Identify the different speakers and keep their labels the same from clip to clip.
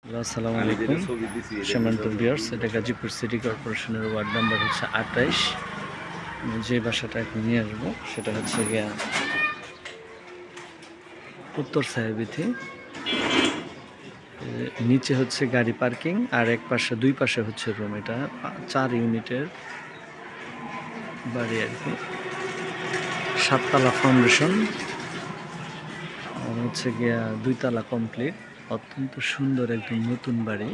Speaker 1: আসসালামু আলাইকুম সম্মানিত ভিউয়ার্স, এটা গাজীপুর সিটি কর্পোরেশনের ওয়ার্ড নাম্বার হচ্ছে ২৮। যে বাসাটা এখন নিয়ে আসবো সেটা হচ্ছে গিয়া উত্তর ছায়াবিথি। নিচে হচ্ছে গাড়ি পার্কিং আর এক পাশে দুই পাশে হচ্ছে রুম। এটা ৪ ইউনিটের বাড়ি আর কি, ৭ তলা ফাউন্ডেশন আর হচ্ছে গিয়া ২ তলা কমপ্লিট। অত্যন্ত সুন্দর একদম নতুন বাড়ি।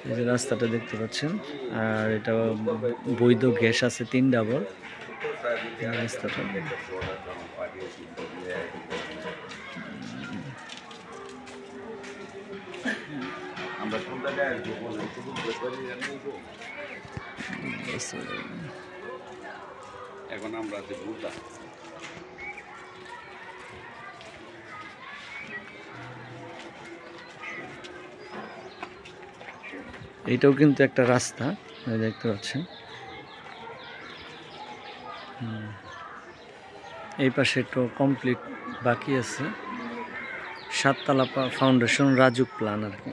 Speaker 1: এই যে রাস্তাটা দেখতে পাচ্ছেন, আর এটা বৈধ গ্যাস আছে ৩ ডাবল। রাস্তাটা
Speaker 2: এখন আমরা আছি বুঝা।
Speaker 1: এইটাও কিন্তু একটা রাস্তা দেখতে পাচ্ছেন। এই পাশে একটু কমপ্লিট বাকি আছে, ৭ তলা ফাউন্ডেশন রাজুক প্ল্যান আর কি।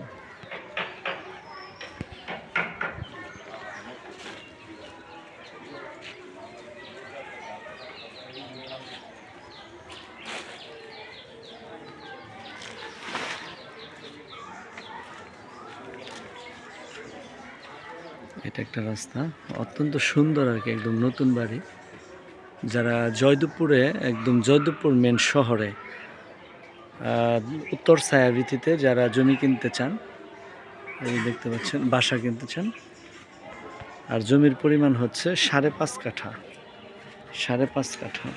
Speaker 1: এটা একটা রাস্তা, অত্যন্ত সুন্দর আর কি, একদম নতুন বাড়ি। যারা জয়দেবপুরে, একদম জয়দেবপুর মেন শহরে উত্তর ছায়াবিথিতে যারা জমি কিনতে চান, এই দেখতে পাচ্ছেন, বাসা কিনতে চান, আর জমির পরিমাণ হচ্ছে ৫.৫ কাঠা। ৫.৫ কাঠা।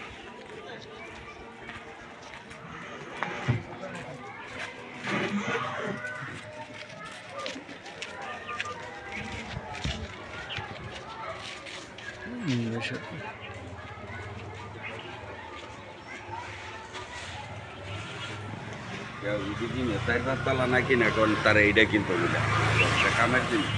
Speaker 2: চার পাঁচ তালা না কিনা, কারণ তারা এইটা কিনতে বুঝা কামের জিনিস।